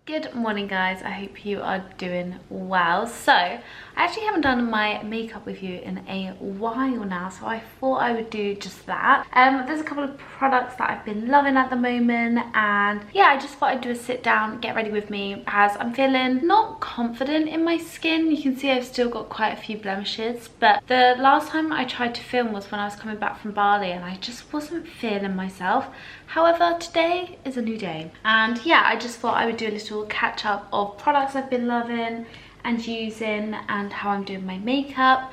Good morning guys, I hope you are doing well. So I actually haven't done my makeup with you in a while now, so I thought I would do just that. There's a couple of products that I've been loving at the moment, and yeah, I just thought I'd do a sit down, get ready with me, as I'm feeling not confident in my skin. You can see I've still got quite a few blemishes, but the last time I tried to film was when I was coming back from Bali and I just wasn't feeling myself. However, today is a new day, and yeah, I just thought I would do a little catch up of products I've been loving and using and how I'm doing my makeup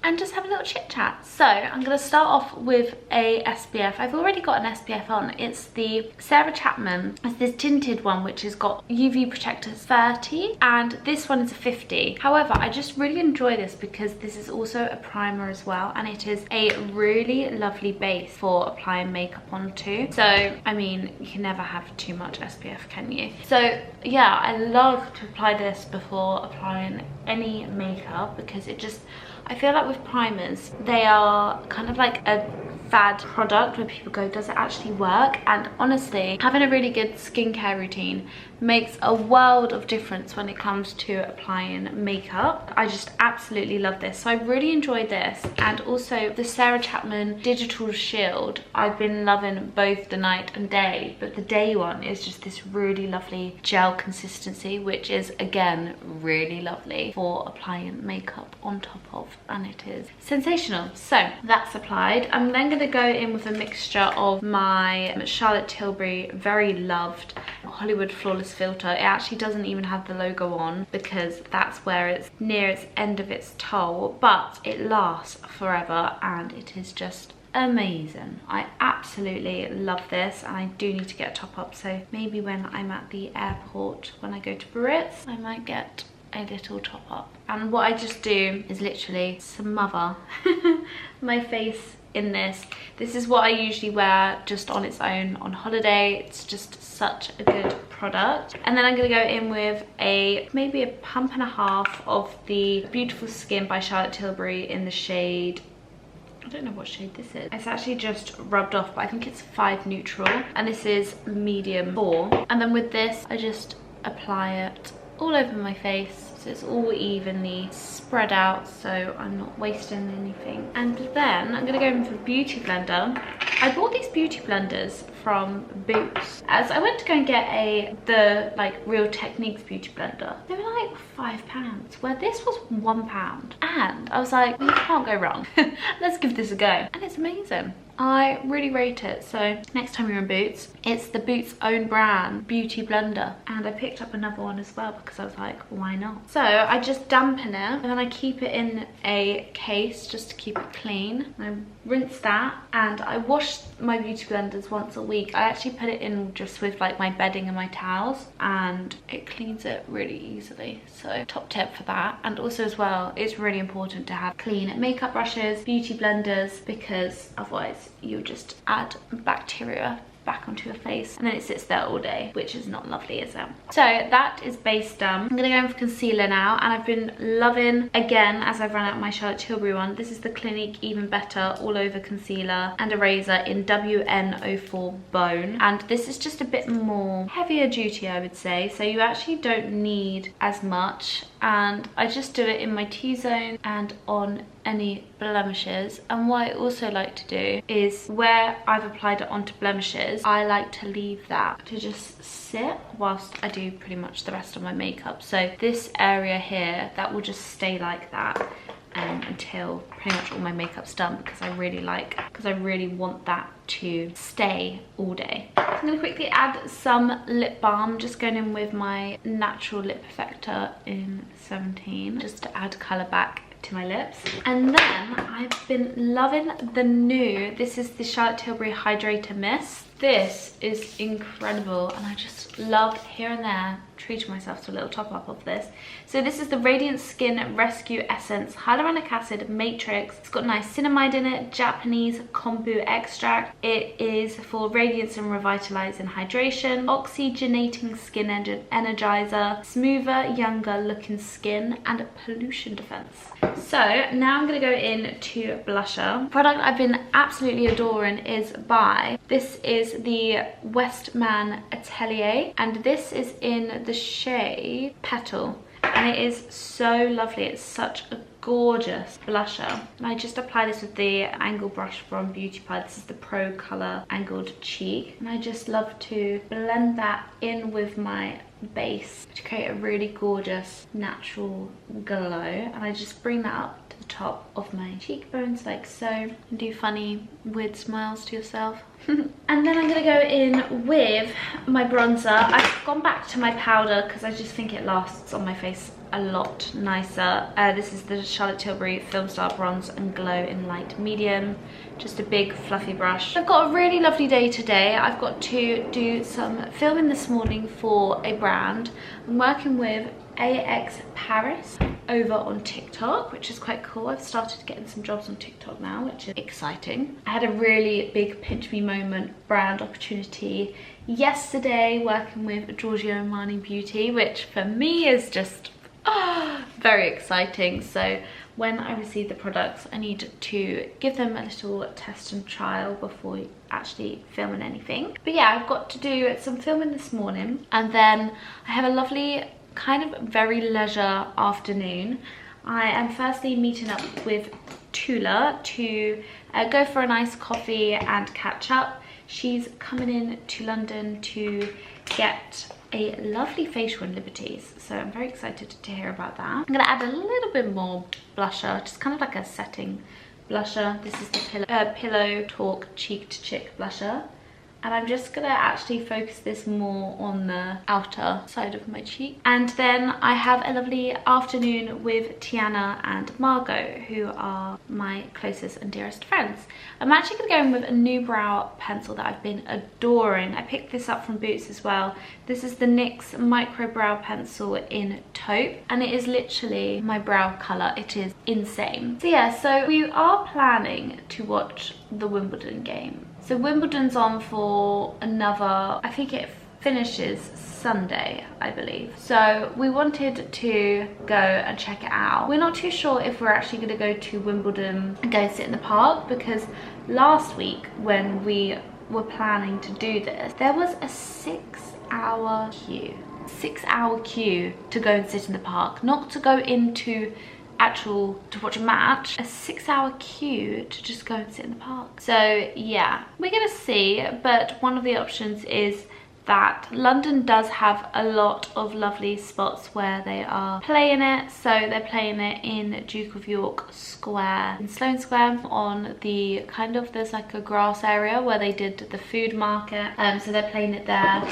and just have a little chit chat. So I'm going to start off with a SPF. I've already got an SPF on. It's the Sarah Chapman. It's this tinted one which has got UV protector 30 and this one is a 50. However, I just really enjoy this because this is also a primer as well, and it is a really lovely base for applying makeup onto. So I mean, you can never have too much SPF, can you? So yeah, I love to apply this before applying any makeup because it just, I feel like with primers, they are kind of like a fad product where people go, does it actually work? And honestly, having a really good skincare routine makes a world of difference when it comes to applying makeup. I just absolutely love this. So I really enjoyed this, and also the Sarah Chapman Digital Shield. I've been loving both the night and day, but the day one is just this really lovely gel consistency, which is again really lovely for applying makeup on top of, and it is sensational. So that's applied. I'm then going to go in with a mixture of my Charlotte Tilbury very loved Hollywood Flawless filter. It actually doesn't even have the logo on because that's where it's near its end of its toll, but it lasts forever and it is just amazing. I absolutely love this, and I do need to get a top up, so maybe when I'm at the airport when I go to Biarritz I might get a little top up. And what I just do is literally smother my face in this. This is what I usually wear just on its own on holiday. It's just such a good product. And then I'm going to go in with maybe a pump and a half of the Beautiful Skin by Charlotte Tilbury in the shade, I don't know what shade this is. It's actually just rubbed off, but I think it's 5 Neutral, and this is medium 4. And then with this I just apply it all over my face, so it's all evenly spread out, so I'm not wasting anything. And then I'm gonna go in for Beauty Blender. I bought these beauty blenders from Boots as I went to go and get the Real Techniques beauty blender. They were like £5, where this was £1, and I was like, well, you can't go wrong. Let's give this a go, and it's amazing. I really rate it. So next time you're in Boots, it's the Boots own brand beauty blender, and I picked up another one as well because I was like, why not? So I just dampen it and then I keep it in a case just to keep it clean. I rinse that, and I wash my beauty blenders once a week. I actually put it in just with my bedding and my towels, and it cleans it really easily. So top tip for that. And also as well, it's really important to have clean makeup brushes, beauty blenders, because otherwise you'll just add bacteria back onto your face and then it sits there all day, which is not lovely, is it? So that is base done. I'm gonna go in for concealer now, and I've been loving, again, as I've run out my Charlotte Tilbury one, this is the Clinique Even Better All Over Concealer and Eraser in WN04 Bone, and this is just a bit more heavier duty, I would say, so you actually don't need as much, and I just do it in my T-zone and on any blemishes. And what I also like to do is where I've applied it onto blemishes, I like to leave that to just sit whilst I do pretty much the rest of my makeup. So this area here, that will just stay like that until pretty much all my makeup's done, because I really want that to stay all day. So I'm going to quickly add some lip balm, just going in with my Natural Lip Perfector in 17 just to add colour back to my lips. And then I've been loving this is the Charlotte Tilbury Hydrator Mist. This is incredible, and I just love here and there treating myself to a little top up of this. So this is the Radiant Skin Rescue Essence Hyaluronic Acid Matrix. It's got niacinamide in it, Japanese kombu extract. It is for radiance and revitalizing hydration, oxygenating skin energizer, smoother, younger looking skin, and pollution defense. So now I'm gonna go into blusher. Product I've been absolutely adoring is this is the Westman Atelier, and this is in the shade Petal, and it is so lovely. It's such a gorgeous blusher, and I just apply this with the angle brush from Beauty Pie. This is the Pro Color Angled Cheek, and I just love to blend that in with my base to create a really gorgeous natural glow. And I just bring that up to the top of my cheekbones like so, and do funny weird smiles to yourself. And then I'm gonna go in with my bronzer. I've gone back to my powder because I just think it lasts on my face a lot nicer. This is the Charlotte Tilbury Film Star Bronze and Glow in Light Medium. Just a big fluffy brush. I've got a really lovely day today. I've got to do some filming this morning for a brand. I'm working with AX Paris over on TikTok, which is quite cool. I've started getting some jobs on TikTok now, which is exciting. I had a really big pinch me moment brand opportunity yesterday working with Giorgio Armani Beauty, which for me is just very exciting. So when I receive the products, I need to give them a little test and trial before actually filming anything. But yeah, I've got to do some filming this morning, and then I have a lovely kind of very leisure afternoon. I am firstly meeting up with Tula to go for a nice coffee and catch up. She's coming in to London to get a lovely facial in Liberties, so I'm very excited to hear about that. I'm gonna add a little bit more blusher, just kind of like a setting blusher. This is the Pillow Talk Cheek to Chick blusher, and I'm just gonna actually focus this more on the outer side of my cheek. And then I have a lovely afternoon with Tiana and Margot, who are my closest and dearest friends. I'm actually gonna go in with a new brow pencil that I've been adoring. I picked this up from Boots as well. This is the NYX Micro Brow Pencil in Taupe, and it is literally my brow colour. It is insane. So yeah, so we are planning to watch the Wimbledon game. So Wimbledon's on for another, I think it finishes Sunday, I believe. So we wanted to go and check it out. We're not too sure if we're actually going to go to Wimbledon and go sit in the park, because last week when we were planning to do this, there was a 6-hour queue. 6-hour queue to go and sit in the park, not to go into to watch a match. A 6-hour queue to just go and sit in the park. So yeah, we're gonna see, but one of the options is that London does have a lot of lovely spots where they are playing it. So they're playing it in Duke of York Square, in Sloane Square, on the kind of, there's like a grass area where they did the food market. So they're playing it there,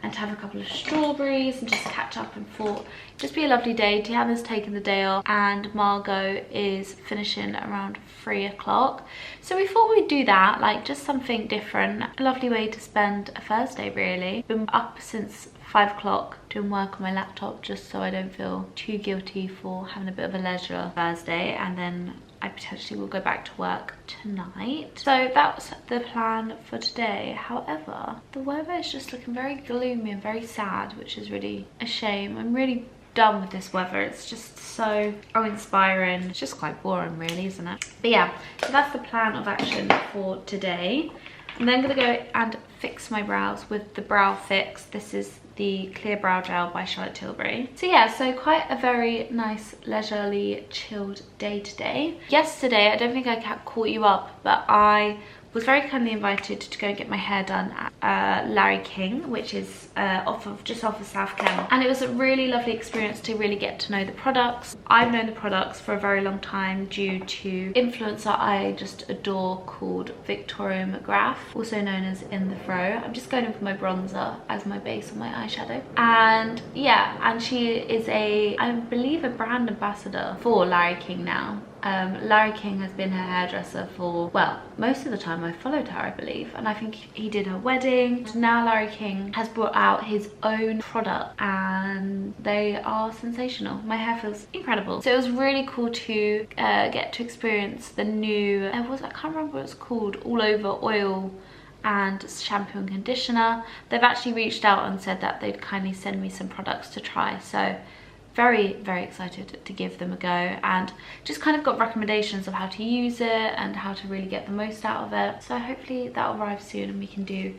and to have a couple of strawberries and just catch up and thought just be a lovely day. Tiana's taken the day off and Margot is finishing around 3 o'clock. So we thought we'd do that, like just something different. A lovely way to spend a Thursday really. Been up since 5 o'clock doing work on my laptop just so I don't feel too guilty for having a bit of a leisure Thursday, and then I potentially will go back to work tonight. So that's the plan for today. However, the weather is just looking very gloomy and very sad, which is really a shame. I'm really done with this weather. It's just so uninspiring. It's just quite boring really, isn't it? But yeah, so that's the plan of action for today. I'm then gonna go and fix my brows with the Brow Fix. This is the Clear Brow Gel by Charlotte Tilbury. So yeah, so quite a very nice, leisurely, chilled day today. Yesterday, I don't think I caught you up, but I was very kindly invited to go and get my hair done at Larry King, which is just off of South Kent. And it was a really lovely experience to really get to know the products. I've known the products for a very long time due to influencer I just adore called Victoria McGrath, also known as In The Fro. I'm just going in for my bronzer as my base on my eyeshadow. And yeah, and she is I believe a brand ambassador for Larry King now. Larry King has been her hairdresser for, well, most of the time I followed her, I believe, and I think he did her wedding. Now Larry King has brought out his own product and they are sensational. My hair feels incredible. So it was really cool to get to experience the new, I can't remember what it's called, all over oil and shampoo and conditioner. They've actually reached out and said that they'd kindly send me some products to try. So very, very excited to give them a go, and just kind of got recommendations of how to use it and how to really get the most out of it. So hopefully that'll arrive soon and we can do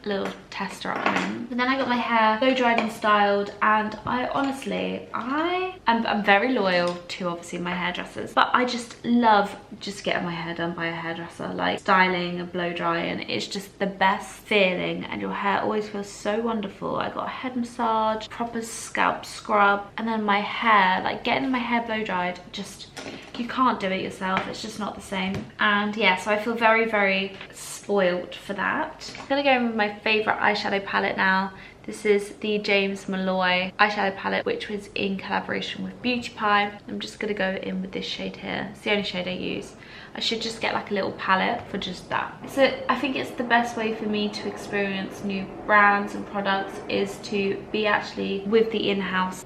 little tester at home. And then I got my hair blow dried and styled, and I honestly, I'm very loyal to obviously my hairdressers, but I just love just getting my hair done by a hairdresser, like styling and blow drying. It's just the best feeling, and your hair always feels so wonderful. I got a head massage, proper scalp scrub, and then my hair, like getting my hair blow dried, just, you can't do it yourself. It's just not the same. And yeah, so I feel very, very spoiled for that. I'm gonna go in with my favorite eyeshadow palette now. This is the James Malloy eyeshadow palette, which was in collaboration with Beauty Pie. I'm just gonna go in with this shade here. It's the only shade I use. I should just get like a little palette for just that. So I think it's the best way for me to experience new brands and products is to be actually with the in-house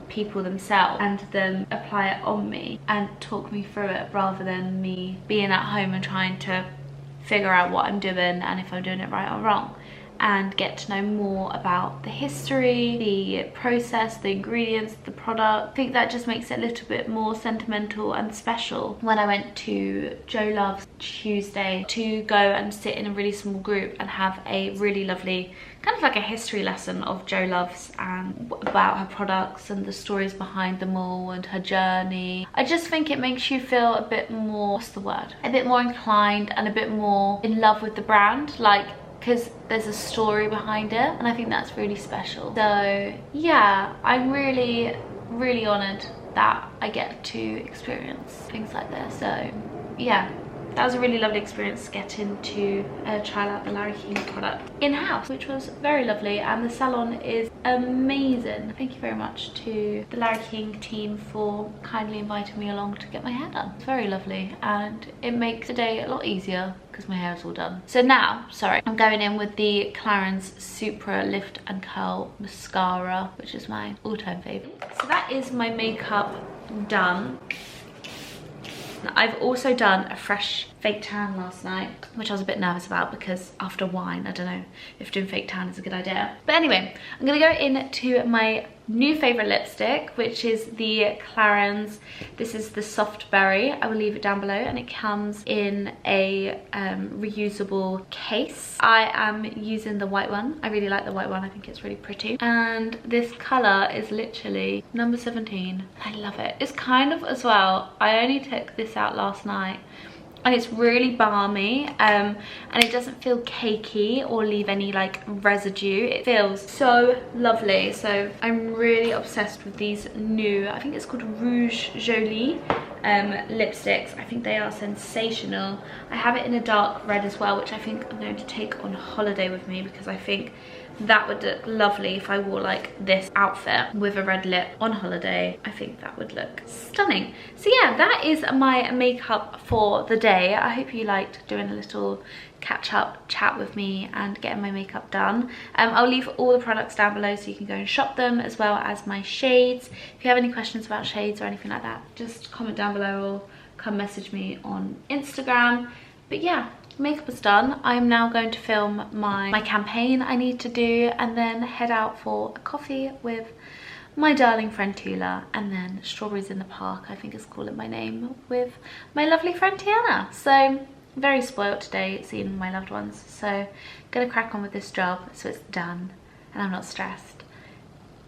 people themselves, and then apply it on me and talk me through it, rather than me being at home and trying to figure out what I'm doing and if I'm doing it right or wrong, and get to know more about the history, the process, the ingredients, the product. I think that just makes it a little bit more sentimental and special. When I went to Joe Love's Tuesday to go and sit in a really small group and have a really lovely, kind of like a history lesson of Joe Love's and about her products and the stories behind them all and her journey. I just think it makes you feel a bit more, what's the word? A bit more inclined and a bit more in love with the brand, like, because there's a story behind it, and I think that's really special. So yeah, I'm really, really honoured that I get to experience things like this. So yeah, that was a really lovely experience getting to try out the Larry King product in-house, which was very lovely, and the salon is amazing. Thank you very much to the Larry King team for kindly inviting me along to get my hair done. It's very lovely, and it makes the day a lot easier because my hair is all done. So now, sorry, I'm going in with the Clarins Supra Lift and Curl Mascara, which is my all-time favourite. So that is my makeup done. I've also done a fresh fake tan last night, which I was a bit nervous about because after wine, I don't know if doing fake tan is a good idea. But anyway, I'm gonna go into my new favorite lipstick, which is the Clarins. This is the Soft Berry. I will leave it down below, and it comes in a reusable case. I am using the white one. I really like the white one. I think it's really pretty. And this color is literally number 17. I love it. It's kind of, as well, I only took this out last night, and it's really balmy, and it doesn't feel cakey or leave any like residue. It feels so lovely. So I'm really obsessed with these new, I think it's called Rouge Jolie lipsticks. I think they are sensational. I have it in a dark red as well, which I think I'm going to take on holiday with me, because I think that would look lovely if I wore like this outfit with a red lip on holiday. I think that would look stunning. So yeah, that is my makeup for the day. I hope you liked doing a little catch up chat with me and getting my makeup done. I'll leave all the products down below so you can go and shop them, as well as my shades. If you have any questions about shades or anything like that, just comment down below or come message me on Instagram. But yeah, makeup is done. I'm now going to film my campaign I need to do, and then head out for a coffee with my darling friend Tula, and then Strawberries in the Park, I think is calling my name, with my lovely friend Tiana. So very spoiled today seeing my loved ones, so gonna crack on with this job so it's done and I'm not stressed,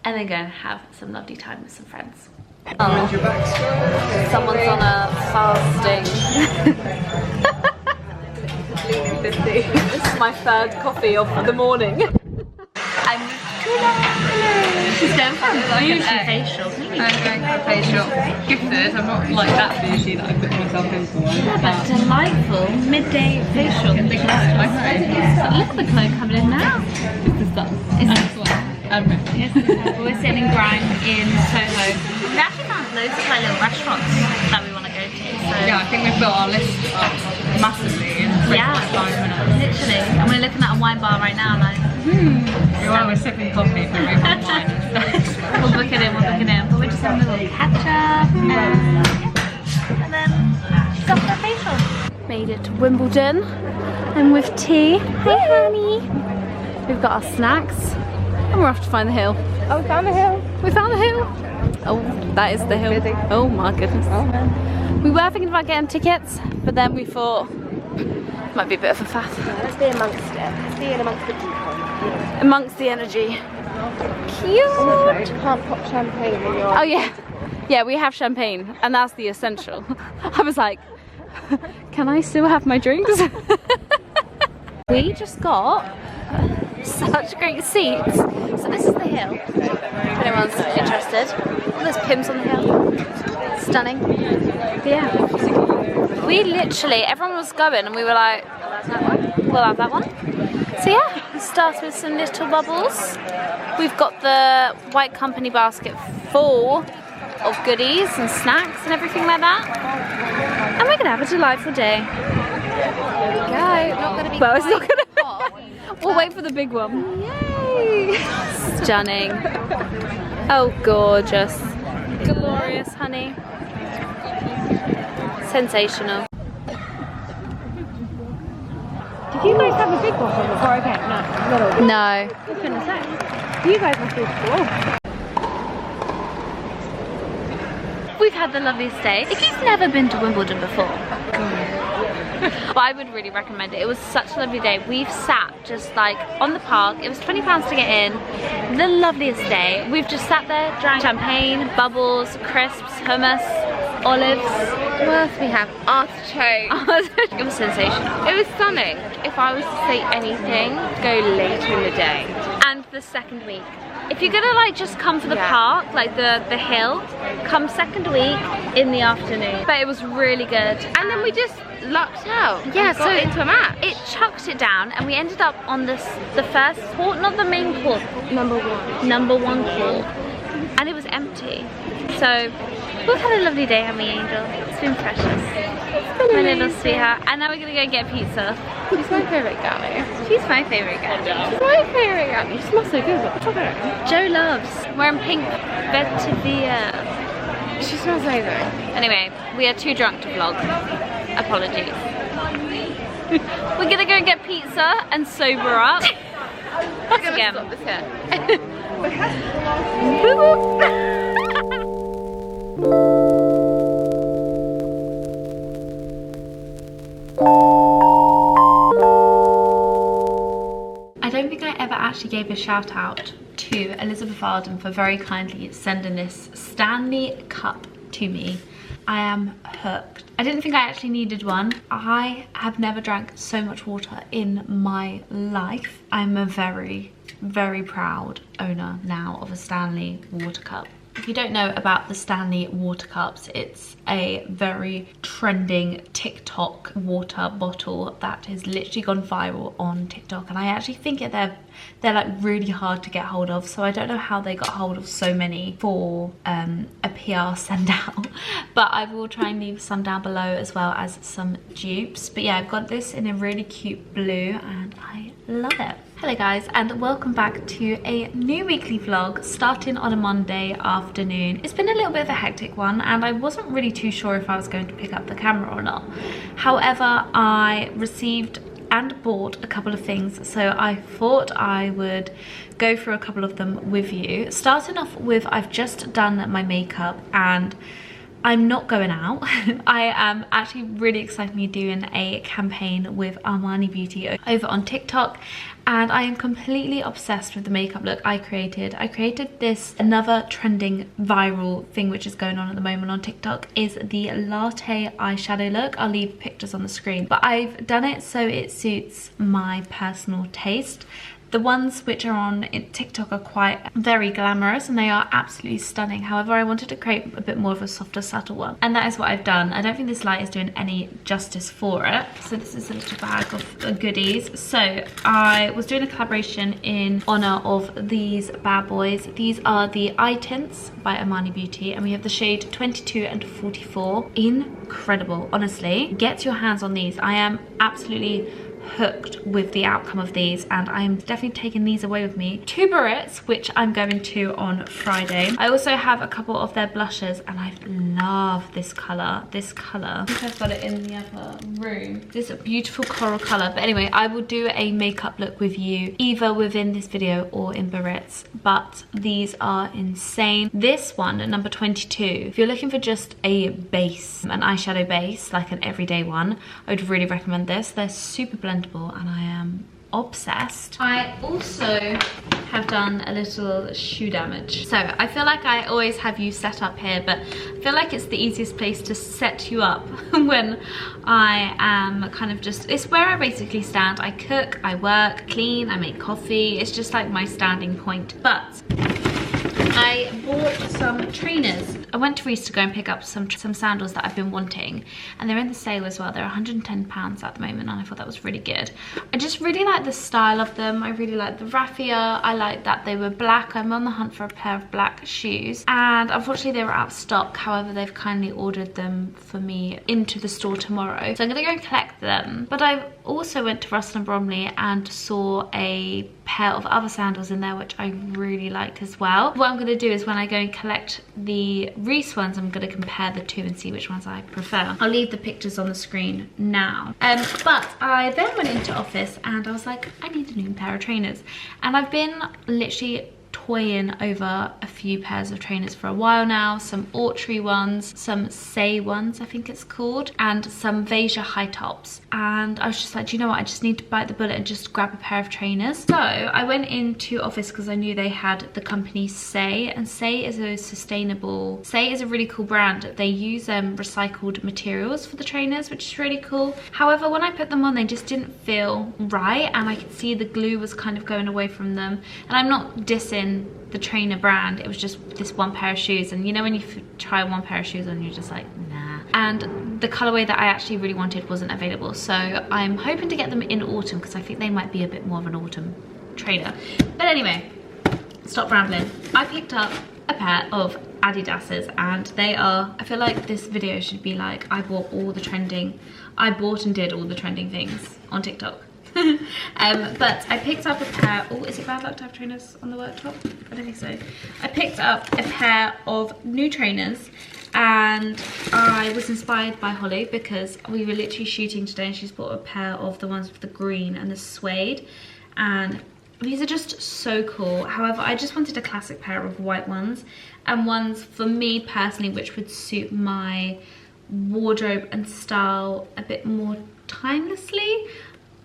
and then go and have some lovely time with some friends. Someone's on a fasting. This is my third coffee of the morning. I'm with Tula. She's going for a bougie facial. I'm going for a facial. Gifted, I'm not like that bougie that I put myself in for one. Yeah, but delightful midday facial. Look Look at the glow coming in now. It's the sun. It's this one. Yes, we're sitting in Grime in Soho. We actually found loads of like little restaurants that we want to go to. So Yeah, I think we've built our list up massively in 5 minutes. Literally. And we're looking at a wine bar right now, like. We're sipping coffee, but we want wine instead. We'll book it in, But we're just having a little catch up. And then she's off her facial. Made it to Wimbledon. I'm with T. Hey, honey. We've got our snacks. And we're off to find the hill. Oh, we found the hill. We found the hill. Oh, that is the hill. Busy. Oh my goodness. Oh man. We were thinking about getting tickets, but then we thought Might be a bit of a faff. Let's be amongst it. Let's be in amongst the people. Amongst the energy. Cute! You can't pop champagne when you're... Oh yeah. Yeah, we have champagne and that's the essential. I was like, can I still have my drinks? We just got such great seats. So this is the hill, if anyone's interested. There's Pims on the hill. Stunning. But yeah. We literally, everyone was going and we were like, we'll have that one. So yeah, it starts with some little bubbles. We've got the White Company basket full of goodies and snacks and everything like that. And we're gonna have a delightful day. There we go. Not gonna be Well, it's not gonna hot. We'll wait for the big one. Yay! Stunning. Oh, gorgeous. Glorious, honey. Sensational. Did you guys have a big bottle before I came? No, little. No. I was gonna say. You guys must be cool. We've had the loveliest day. If you've never been to Wimbledon before, well, I would really recommend it. It was such a lovely day. We've sat just like on the park. It was £20 to get in. The loveliest day. We've just sat there, drank champagne, bubbles, crisps, hummus, olives. What else we have? Artichoke. It was sensational. It was stunning. If I was to say anything, go later in the day. And the second week. If you're gonna like just come for the park, like the hill, come second week in the afternoon. But it was really good. And then we just lucked out. Yeah, and got so into a match. It chucked it down and we ended up on the first court, not the main court. Number one. Number one court. And it was empty. So we've had a lovely day, haven't we, Angel? It's been precious. My little sweetheart. And now we're gonna go get pizza. She's my favourite girl. She's my favourite girl. She's my favourite girl. You smell so good. Stop it. Joe loves wearing pink vetiver. She smells amazing. Anyway, we are too drunk to vlog. Apologies. We're gonna go get pizza and sober up. I'm gonna Again. stop this here. I don't think I ever actually gave a shout out to Elizabeth Arden for very kindly sending this Stanley cup to me. I am hooked. I didn't think I actually needed one. I have never drank so much water in my life. I'm a very, very proud owner now of a Stanley water cup. If you don't know about the Stanley water cups, it's a very trending TikTok water bottle that has literally gone viral on TikTok, and I actually think they're like really hard to get hold of, so I don't know how they got hold of so many for a PR send out, but I will try and leave some down below as well as some dupes. But yeah, I've got this in a really cute blue and I love it. Hello guys, and welcome back to a new weekly vlog starting on a Monday afternoon. It's been a little bit of a hectic one and I wasn't really too sure if I was going to pick up the camera or not. However, I received and bought a couple of things, so I thought I would go through a couple of them with you. Starting off with, I've just done my makeup and I'm not going out. I am actually really excited to be doing a campaign with Armani Beauty over on TikTok, and I am completely obsessed with the makeup look I created. I created this, another trending viral thing which is going on at the moment on TikTok is the latte eyeshadow look. I'll leave pictures on the screen, but I've done it so it suits my personal taste. The ones which are on TikTok are quite very glamorous and they are absolutely stunning. However, I wanted to create a bit more of a softer, subtle one. And that is what I've done. I don't think this light is doing any justice for it. So this is a little bag of goodies. So I was doing a collaboration in honor of these bad boys. These are the eye tints by Armani Beauty and we have the shade 22 and 44. Incredible, honestly. Get your hands on these. I am absolutely hooked with the outcome of these, and I'm definitely taking these away with me to Barrett's, which I'm going to on Friday. I also have a couple of their blushes, and I love this colour. This colour, I think I've got it in the other room. This beautiful coral colour. But anyway, I will do a makeup look with you either within this video or in Barrett's, but these are insane. This one at number 22, if you're looking for just a base, an eyeshadow base, like an everyday one, I would really recommend this. They're super blendable and I am obsessed. I also have done a little shoe damage. So I feel like I always have you set up here, but I feel like it's the easiest place to set you up when I am kind of just, it's where I basically stand. I cook, I work, clean, I make coffee. It's just like my standing point. But I bought some trainers. I went to Reese to go and pick up some sandals that I've been wanting, and they're in the sale as well. They're £110 at the moment, and I thought that was really good. I just really like the style of them. I really like the raffia. I like that they were black. I'm on the hunt for a pair of black shoes, and unfortunately they were out of stock. However, they've kindly ordered them for me into the store tomorrow, so I'm gonna go and collect them. But I also went to Russell and Bromley and saw a pair of other sandals in there which I really like as well. What I'm going to do is when I go and collect the Reese ones, I'm going to compare the two and see which ones I prefer. I'll leave the pictures on the screen now. But I then went into office and I was like, I need a new pair of trainers, and I've been literally toying over a few pairs of trainers for a while now. Some Autry ones, some Say ones I think it's called, and some Veja high tops. And I was just like, do you know what, I just need to bite the bullet and just grab a pair of trainers. So I went into office because I knew they had the company Say, and Say is a sustainable, Say is a really cool brand. They use recycled materials for the trainers, which is really cool. However, when I put them on, they just didn't feel right, and I could see the glue was kind of going away from them. And I'm not dissing the trainer brand, it was just this one pair of shoes, and you know when you try one pair of shoes on, you're just like, nah. And the colorway that I actually really wanted wasn't available, so I'm hoping to get them in autumn because I think they might be a bit more of an autumn trainer. But anyway, stop rambling. I picked up a pair of Adidas's, and they are, I feel like this video should be like, I bought and did all the trending things on TikTok. But I picked up a pair, oh, is it bad luck to have trainers on the worktop? I don't think so. I picked up a pair of new trainers, and I was inspired by Holly because we were literally shooting today and she's bought a pair of the ones with the green and the suede, and these are just so cool. However, I just wanted a classic pair of white ones, and ones for me personally which would suit my wardrobe and style a bit more timelessly.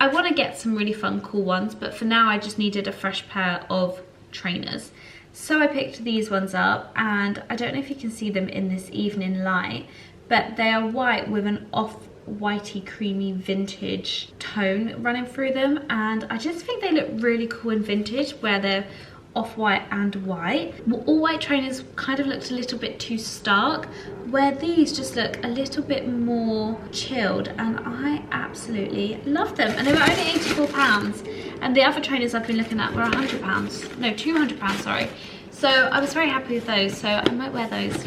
I want to get some really fun, cool ones, but for now I just needed a fresh pair of trainers. So I picked these ones up, and I don't know if you can see them in this evening light, but they are white with an off-whitey creamy vintage tone running through them, and I just think they look really cool and vintage where they're off-white and white. All white trainers kind of looked a little bit too stark, where these just look a little bit more chilled, and I absolutely love them. And they were only £84, and the other trainers I've been looking at were £100, no, £200, sorry. So I was very happy with those, so I might wear those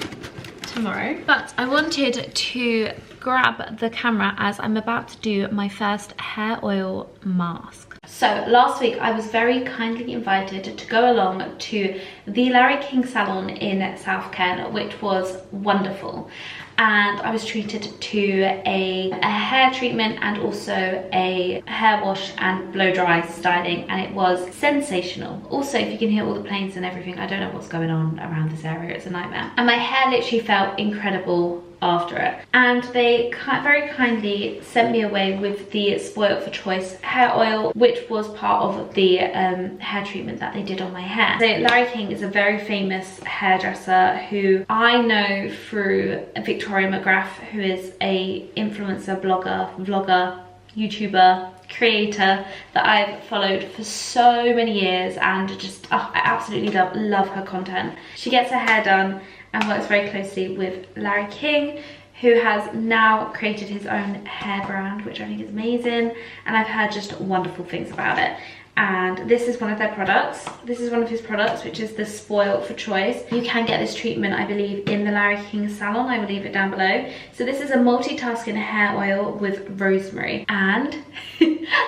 tomorrow. But I wanted to grab the camera as I'm about to do my first hair oil mask. So last week I was very kindly invited to go along to the Larry King salon in South Kent, which was wonderful. And I was treated to a hair treatment and also a hair wash and blow dry styling, and it was sensational. Also, if you can hear all the planes and everything, I don't know what's going on around this area, it's a nightmare. And my hair literally felt incredible after it, and they very kindly sent me away with the Spoiled for Choice hair oil, which was part of the hair treatment that they did on my hair. So Larry King is a very famous hairdresser who I know through Victoria McGrath, who is a influencer, blogger, vlogger, YouTuber, creator that I've followed for so many years, and just I absolutely love her content. She gets her hair done and works very closely with Larry King, who has now created his own hair brand, which I think is amazing, and I've heard just wonderful things about it. And this is one of their products. This is one of his products, which is the Spoiled for Choice. You can get this treatment, I believe, in the Larry King salon. I will leave it down below. So this is a multitasking hair oil with rosemary, and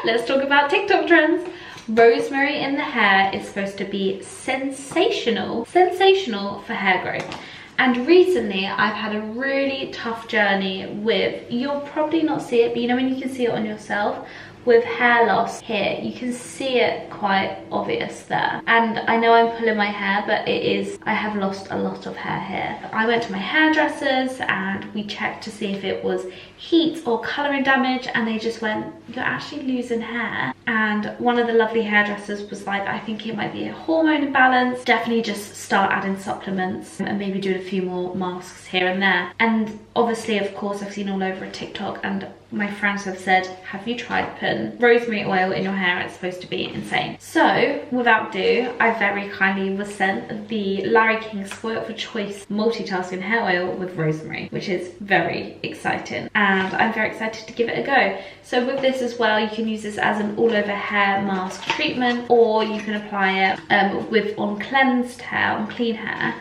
let's talk about TikTok trends. Rosemary in the hair is supposed to be sensational for hair growth. And recently I've had a really tough journey with, you'll probably not see it, but you know when you can see it on yourself, with hair loss here. You can see it quite obvious there. And I know I'm pulling my hair, but I have lost a lot of hair here. I went to my hairdressers and we checked to see if it was heat or colouring damage, and they just went, you're actually losing hair. And one of the lovely hairdressers was like, I think it might be a hormone imbalance. Definitely just start adding supplements and maybe do a few more masks here and there. And obviously, of course, I've seen all over TikTok and my friends have said, have you tried putting rosemary oil in your hair? It's supposed to be insane. So without ado, I very kindly was sent the Larry King Spoiled for Choice multitasking hair oil with rosemary, which is very exciting. And I'm very excited to give it a go. So with this as well, you can use this as an all over hair mask treatment, or you can apply it on cleansed hair, on clean hair,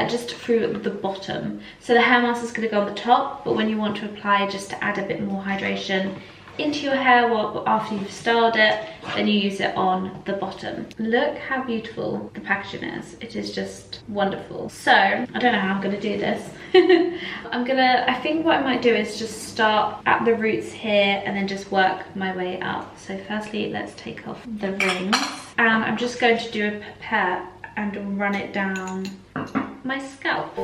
just through the bottom. So the hair mask is going to go on the top, but when you want to apply just to add a bit more hydration into your hair after you've styled it, then you use it on the bottom. Look how beautiful the packaging is. It is just wonderful. So I don't know how I'm going to do this. I think what I might do is just start at the roots here and then just work my way up. So firstly, let's take off the rings, and I'm just going to do a pipette and run it down my scalp.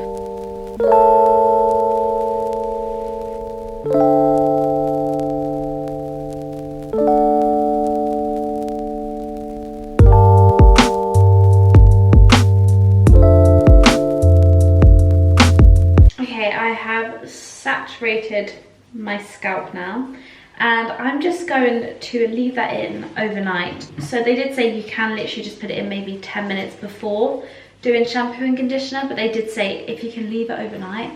Okay, I have saturated my scalp now, and I'm just going to leave that in overnight. So they did say you can literally just put it in maybe 10 minutes before doing shampoo and conditioner, but they did say if you can leave it overnight,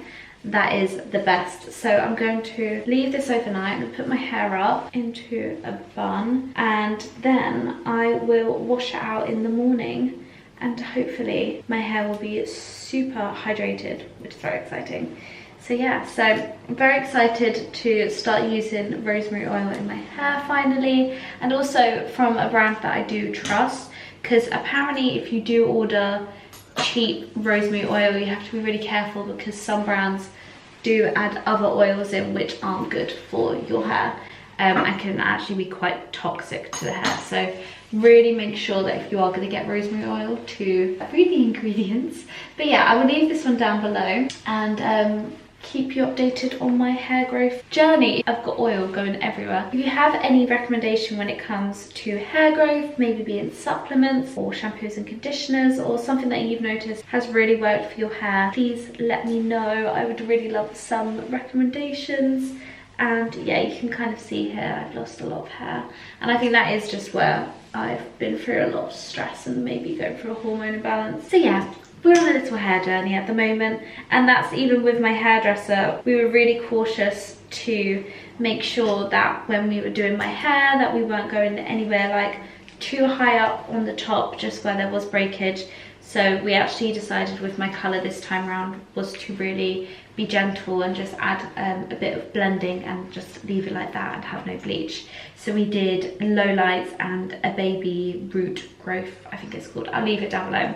that is the best. So I'm going to leave this overnight and put my hair up into a bun, and then I will wash it out in the morning, and hopefully my hair will be super hydrated, which is very exciting. So yeah, so I'm very excited to start using rosemary oil in my hair finally, and also from a brand that I do trust, because apparently if you do order cheap rosemary oil, you have to be really careful, because some brands do add other oils in which aren't good for your hair and can actually be quite toxic to the hair. So really make sure that if you are going to get rosemary oil to read the ingredients. But yeah, I will leave this one down below and keep you updated on my hair growth journey. I've got oil going everywhere. If you have any recommendation when it comes to hair growth, maybe being supplements or shampoos and conditioners, or something that you've noticed has really worked for your hair, please let me know. I would really love some recommendations. And yeah, you can kind of see here I've lost a lot of hair, and I think that is just where I've been through a lot of stress and maybe going through a hormone imbalance. So yeah, we're on a little hair journey at the moment, and that's even with my hairdresser. We were really cautious to make sure that when we were doing my hair that we weren't going anywhere like too high up on the top, just where there was breakage. So we actually decided with my colour this time around was to really be gentle and just add a bit of blending and just leave it like that and have no bleach. So we did low lights and a baby root growth, I think it's called. I'll leave it down below,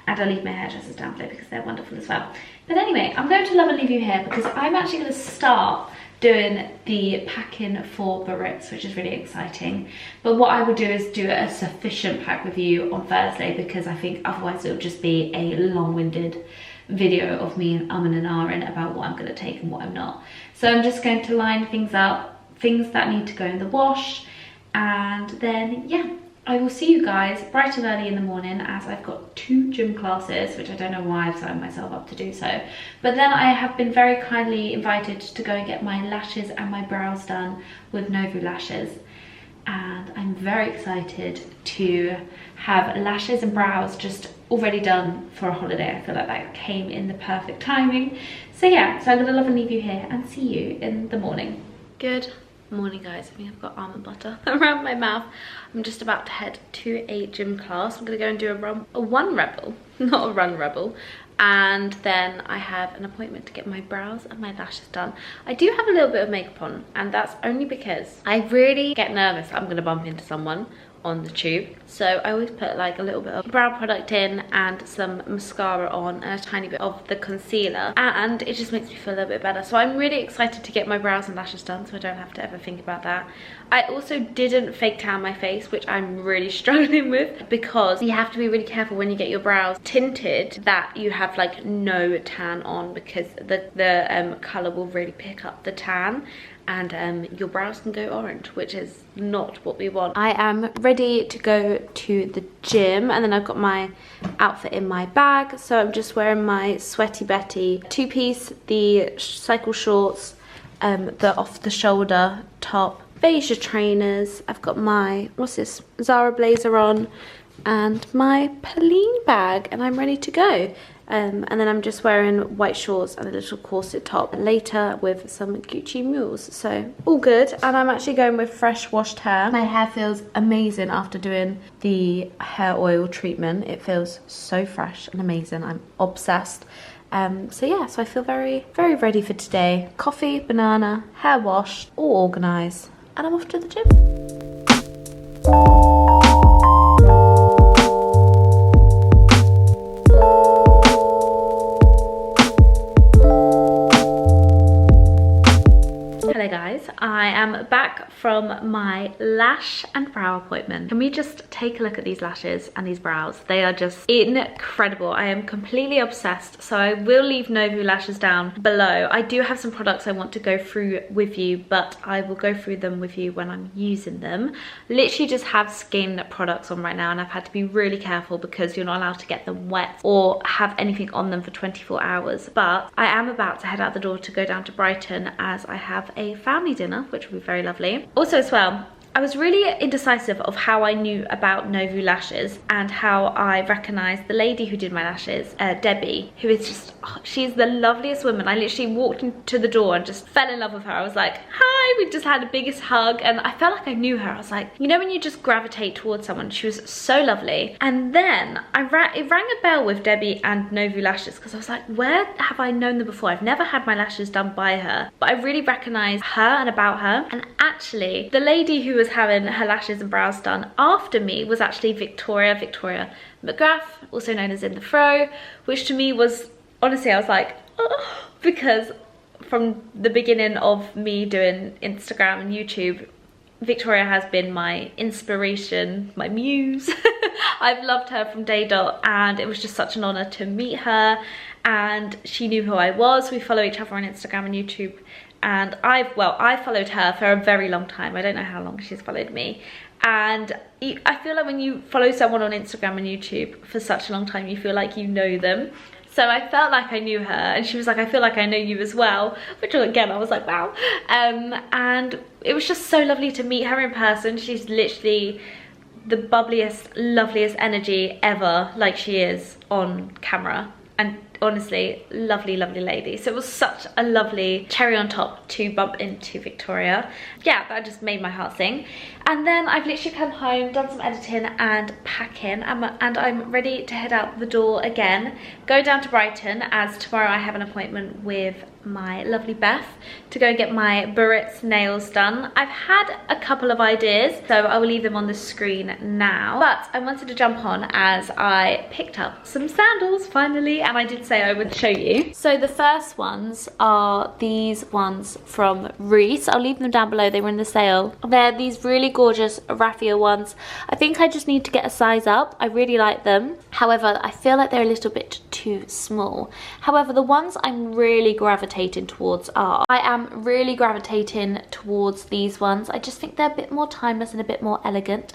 and I'll leave my hairdressers down below because they're wonderful as well. But anyway, I'm going to love and leave you here because I'm actually going to start doing the packing for Barrett's, which is really exciting. But what I will do is do a sufficient pack with you on Thursday, because I think otherwise it will just be a long-winded video of me umming and ahhing about what I'm going to take and what I'm not. So I'm just going to line things up, things that need to go in the wash, and then yeah, I will see you guys bright and early in the morning, as I've got 2 gym classes, which I don't know why I've signed myself up to do so. But then I have been very kindly invited to go and get my lashes and my brows done with Novu Lashes. And I'm very excited to have lashes and brows just already done for a holiday. I feel like that came in the perfect timing. So yeah, so I'm gonna love and leave you here and see you in the morning. Good morning guys. I think I've got almond butter around my mouth. I'm just about to head to a gym class. I'm gonna go and do a run rebel, not a run rebel, and then I have an appointment to get my brows and my lashes done. I do have a little bit of makeup on, and that's only because I really get nervous that I'm going to bump into someone on the tube, so I always put like a little bit of brow product in and some mascara on and a tiny bit of the concealer, and it just makes me feel a little bit better. So I'm really excited to get my brows and lashes done, so I don't have to ever think about that. I also didn't fake tan my face, which I'm really struggling with, because you have to be really careful when you get your brows tinted that you have like no tan on, because the colour will really pick up the tan, and your brows can go orange, which is not what we want. I am ready to go to the gym, and then I've got my outfit in my bag. So I'm just wearing my Sweaty Betty two-piece, the cycle shorts, the off-the-shoulder top, beige trainers. I've got my, what's this, Zara blazer on, and my Peline bag, and I'm ready to go. And then I'm just wearing white shorts and a little corset top later with some Gucci mules. So all good. And I'm actually going with fresh washed hair. My hair feels amazing after doing the hair oil treatment. It feels so fresh and amazing. I'm obsessed. So yeah, so I feel very, very ready for today. Coffee, banana, hair washed, all organised, and I'm off to the gym. Hello guys, I am back from my lash and brow appointment. Can we just take a look at these lashes and these brows? They are just incredible. I am completely obsessed, so I will leave Novu lashes down below. I do have some products I want to go through with you, but I will go through them with you when I'm using them. Literally just have skin products on right now, and I've had to be really careful because you're not allowed to get them wet or have anything on them for 24 hours. But I am about to head out the door to go down to Brighton, as I have a family dinner, which will be very lovely. Also as well, I was really indecisive of how I knew about Novu lashes and how I recognised the lady who did my lashes, Debbie, who is just, oh, she's the loveliest woman. I literally walked into the door and just fell in love with her. I was like, hi, we just had the biggest hug, and I felt like I knew her. I was like, you know when you just gravitate towards someone? She was so lovely. And then it rang a bell with Debbie and Novu lashes, because I was like, where have I known them before? I've never had my lashes done by her, but I really recognised her and about her. And actually, the lady who was having her lashes and brows done after me was actually Victoria McGrath, also known as In the Fro, which to me was, honestly, I was like, oh, because from the beginning of me doing Instagram and YouTube, Victoria has been my inspiration, my muse. I've loved her from day dot, and it was just such an honour to meet her, and she knew who I was. We follow each other on Instagram and YouTube, and I followed her for a very long time. I don't know how long she's followed me. And I feel like when you follow someone on Instagram and YouTube for such a long time, you feel like you know them. So I felt like I knew her, and she was like, I feel like I know you as well, which again, I was like, wow. And it was just so lovely to meet her in person. She's literally the bubbliest, loveliest energy ever, like she is on camera. And honestly, lovely, lovely lady. So it was such a lovely cherry on top to bump into Victoria. Yeah, that just made my heart sing. And then I've literally come home, done some editing and packing, and I'm ready to head out the door again, go down to Brighton, as tomorrow I have an appointment with my lovely Beth to go and get my Barrett's nails done. I've had a couple of ideas, so I will leave them on the screen now, but I wanted to jump on as I picked up some sandals finally, and I did say I would show you. So the first ones are these ones from Reese. I'll leave them down below, they were in the sale. They're these really gorgeous raffia ones. I think I just need to get a size up. I really like them, however I feel like they're a little bit too small. However, the ones I'm really gravitating towards are, I am really gravitating towards these ones. I just think they're a bit more timeless and a bit more elegant.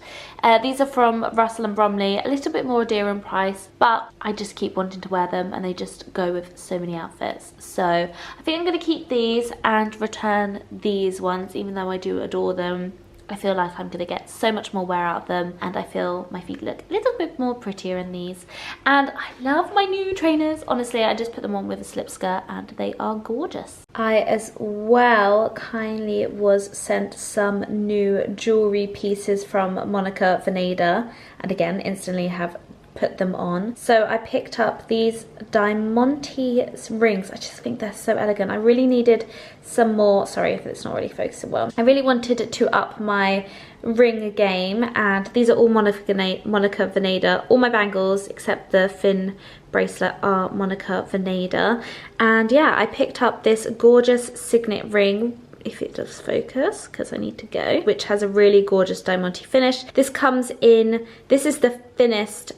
These are from Russell and Bromley, a little bit more dear in price, but I just keep wanting to wear them and they just go with so many outfits. So I think I'm going to keep these and return these ones, even though I do adore them. I feel like I'm going to get so much more wear out of them, and I feel my feet look a little bit more prettier in these. And I love my new trainers. Honestly, I just put them on with a slip skirt and they are gorgeous. I as well kindly was sent some new jewellery pieces from Monica Vinader, and again instantly have put them on. So I picked up these Diamante rings. I just think they're so elegant. I really needed some more, sorry if it's not really focusing well. I really wanted to up my ring game, and these are all Monica Vinader. All my bangles except the Fin bracelet are Monica Vinader. And yeah, I picked up this gorgeous signet ring, if it does focus, because I need to go, which has a really gorgeous diamante finish. This comes in, this is the thinnest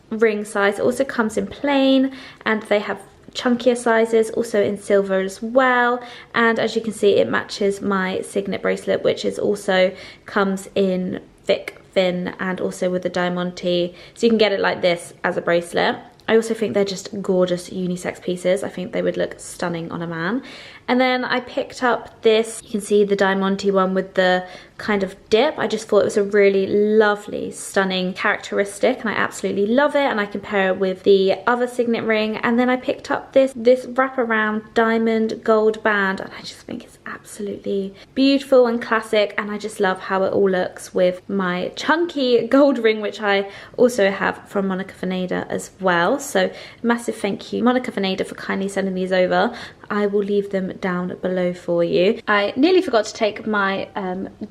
ring size. It also comes in plain, and they have chunkier sizes, also in silver as well. And as you can see, it matches my signet bracelet, which is also comes in thick fin and also with the diamante, so you can get it like this as a bracelet. I also think they're just gorgeous unisex pieces. I think they would look stunning on a man. And then I picked up this, you can see the diamante one with the kind of dip. I just thought it was a really lovely, stunning characteristic, and I absolutely love it. And I compare it with the other signet ring. And then I picked up this wraparound diamond gold band, and I just think it's absolutely beautiful and classic. And I just love how it all looks with my chunky gold ring, which I also have from Monica Vinader as well. So massive thank you, Monica Vinader, for kindly sending these over. I will leave them down below for you. I nearly forgot to take my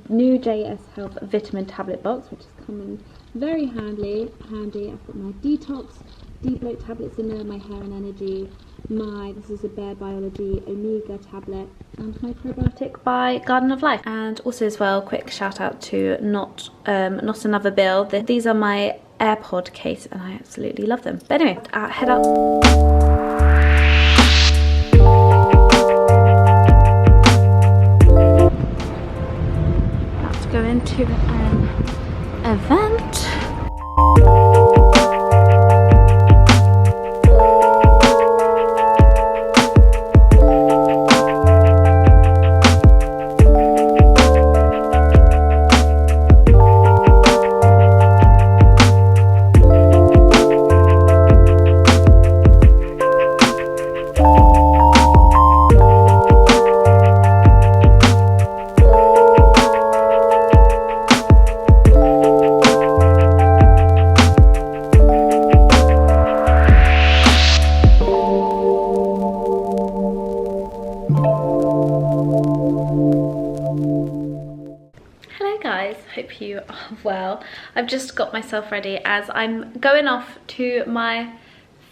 new JS Health vitamin tablet box, which is coming very handy. I've got my detox, deep bloat tablets in there, my hair and energy, this is a Bare Biology Omega tablet, and my probiotic by Garden of Life. And also as well, quick shout out to Not Another Bill. These are my AirPod case, and I absolutely love them. But anyway, head up. Go into an event. Hope you are well. I've just got myself ready as I'm going off to my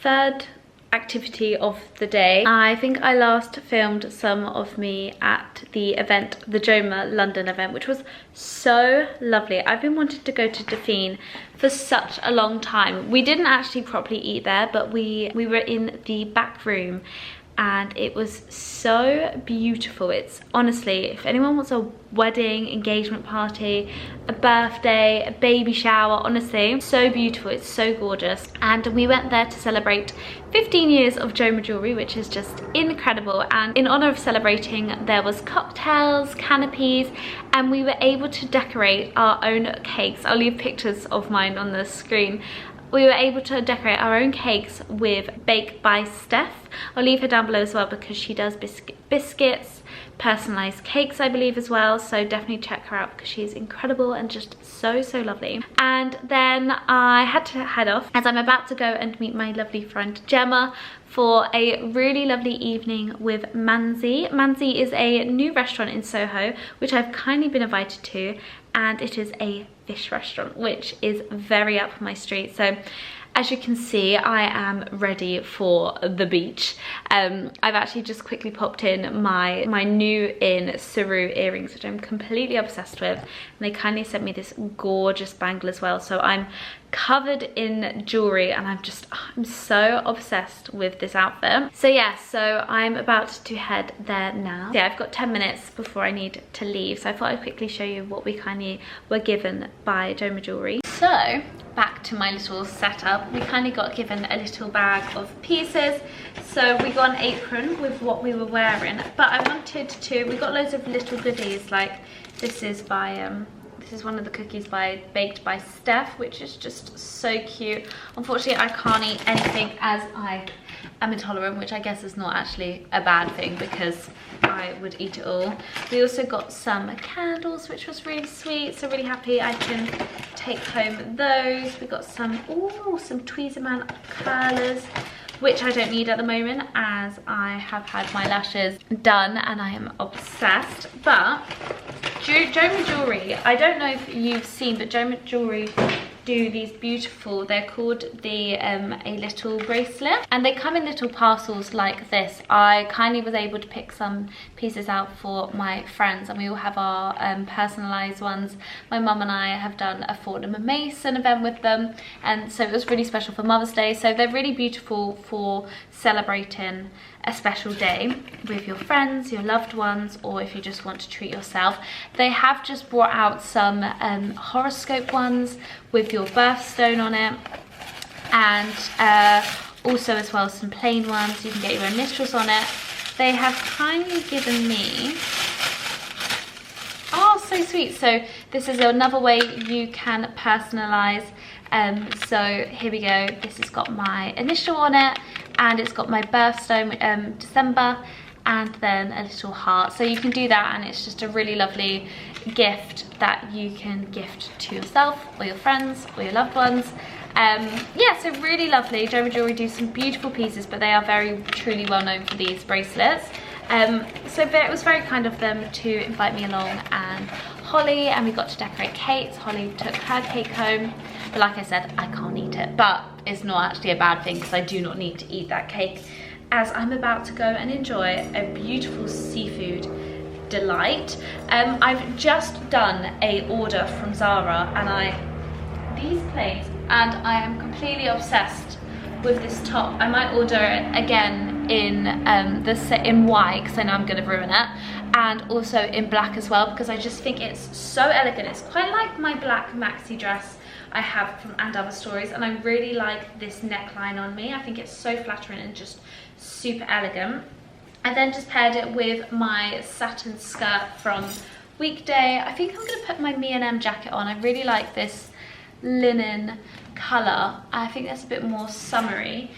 third activity of the day. I think I last filmed some of me at the event, the Joma London event, which was so lovely. I've been wanting to go to Dauphine for such a long time. We didn't actually properly eat there, but we were in the back room, and it was so beautiful. It's honestly, if anyone wants a wedding, engagement party, a birthday, a baby shower, honestly, so beautiful. It's so gorgeous. And we went there to celebrate 15 years of Joma jewelry, which is just incredible. And in honor of celebrating, there was cocktails, canopies, and we were able to decorate our own cakes. I'll leave pictures of mine on the screen. We were able to decorate our own cakes with Bake by Steph. I'll leave her down below as well, because she does biscuits, personalized cakes, I believe, as well. So definitely check her out, because she's incredible and just so lovely. And then I had to head off as I'm about to go and meet my lovely friend Gemma for a really lovely evening with Manzi. Manzi is a new restaurant in Soho, which I've kindly been invited to, and it is a fish restaurant, which is very up my street. So as you can see, I am ready for the beach. I've actually just quickly popped in my new in Saru earrings, which I'm completely obsessed with, and they kindly sent me this gorgeous bangle as well. So I'm covered in jewelry, and I'm so obsessed with this outfit. So yeah, so I'm about to head there now. Yeah, I've got 10 minutes before I need to leave, so I thought I'd quickly show you what we kindly were given by Joma Jewelry. So back to my little setup, we kindly got given a little bag of pieces. So we got an apron with what we were wearing, but I wanted to, we got loads of little goodies, like this is by This is one of the cookies baked by Steph, which is just so cute. Unfortunately, I can't eat anything as I am intolerant, which I guess is not actually a bad thing because I would eat it all. We also got some candles, which was really sweet, so really happy I can take home those. We got some Tweezerman curlers, which I don't need at the moment as I have had my lashes done and I am obsessed. But Joma Jewelry, I don't know if you've seen, but Joma Jewelry do these beautiful, they're called the a little bracelet, and they come in little parcels like this. I kindly was able to pick some pieces out for my friends, and we all have our personalized ones. My mum and I have done a Fortnum and Mason event with them, and so it was really special for Mother's Day. So they're really beautiful for celebrating a special day with your friends, your loved ones, or if you just want to treat yourself. They have just brought out some horoscope ones with your birthstone on it, and also as well some plain ones. You can get your initials on it. They have kindly given me, oh, so sweet. So this is another way you can personalize. So here we go. This has got my initial on it, and it's got my birthstone, December, and then a little heart. So you can do that, and it's just a really lovely gift that you can gift to yourself or your friends or your loved ones. Yeah, so really lovely. Joma Jewelry do some beautiful pieces, but they are very truly well known for these bracelets. So it was very kind of them to invite me along, and Holly, and we got to decorate cakes. Holly took her cake home, but like I said, I can't eat it, but it's not actually a bad thing because I do not need to eat that cake, as I'm about to go and enjoy a beautiful seafood delight. I've just done a order from Zara, and these plates, and I am completely obsessed with this top. I might order it again in white because I know I'm going to ruin it, and also in black as well because I just think it's so elegant. It's quite like my black maxi dress I have from And Other Stories, and I really like this neckline on me. I think it's so flattering and just super elegant. I then just paired it with my satin skirt from Weekday. I think I'm going to put my M&M jacket on. I really like this linen colour. I think that's a bit more summery.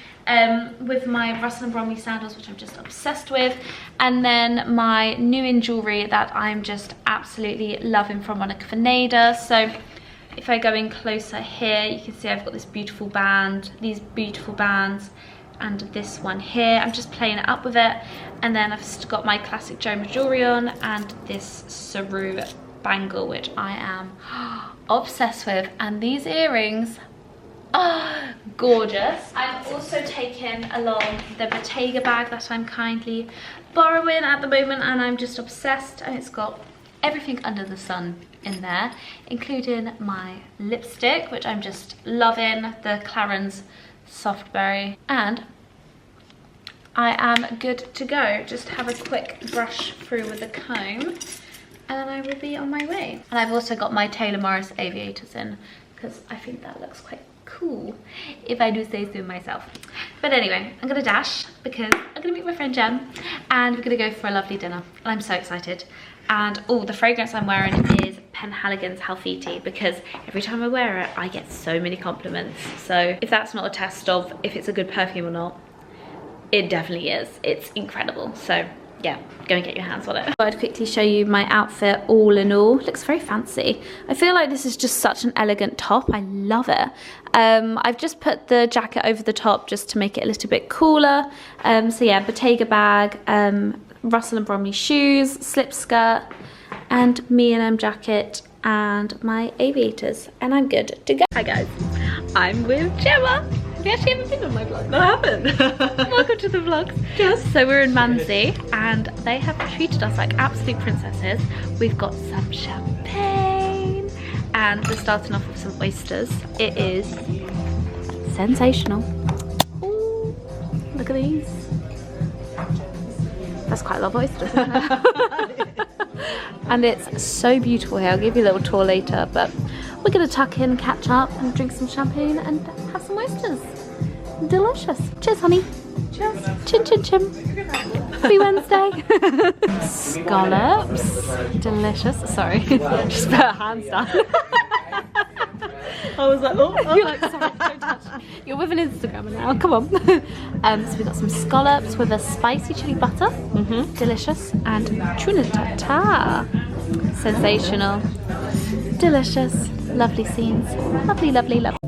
With my Russell & Bromley sandals, which I'm just obsessed with, and then my new in jewellery that I'm just absolutely loving from Vinader. So if I go in closer here, you can see I've got this beautiful band, these beautiful bands, and this one here. I'm just playing it up with it, and then I've got my classic Joma Jewelry on, and this Saru bangle, which I am obsessed with, and these earrings are gorgeous. I'm also taking along the Bottega bag that I'm kindly borrowing at the moment, and I'm just obsessed, and it's got everything under the sun in there, including my lipstick, which I'm just loving, the Clarins Soft Berry, and I am good to go. Just have a quick brush through with a comb, and then I will be on my way. And I've also got my Taylor Morris aviators in because I think that looks quite cool, if I do say so myself. But anyway, I'm gonna dash because I'm gonna meet my friend Jem, and we're gonna go for a lovely dinner, and I'm so excited. And oh, the fragrance I'm wearing is Penhaligon's Healthy Tea, because every time I wear it I get so many compliments. So if that's not a test of if it's a good perfume or not, it definitely is. It's incredible. So yeah, go and get your hands on it. I'd quickly show you my outfit all in all. It looks very fancy. I feel like this is just such an elegant top. I love it. I've just put the jacket over the top just to make it a little bit cooler. So yeah, Bottega bag, Russell & Bromley shoes, slip skirt, and M&M jacket, and my aviators, and I'm good to go. Hi guys, I'm with Gemma. We actually haven't been on my vlog. No, I haven't. Welcome to the vlogs. Yes. So we're in Manzi, and they have treated us like absolute princesses. We've got some champagne, and we're starting off with some oysters. It is sensational. Ooh, look at these. That's quite a lot of oysters, isn't it? And it's so beautiful here. I'll give you a little tour later, but we're gonna tuck in, catch up, and drink some champagne and have some oysters. Delicious. Cheers, honey. Cheers. Chin, chin, chin. Happy Wednesday. Scallops. Delicious. Sorry. Just put her hands down. I was like, oh. You're like, sorry, don't touch me. You're with an Instagrammer now, come on. So we've got some scallops with a spicy chili butter. Delicious. And tuna tartare. Sensational. Delicious. Lovely scenes. Lovely, lovely, lovely.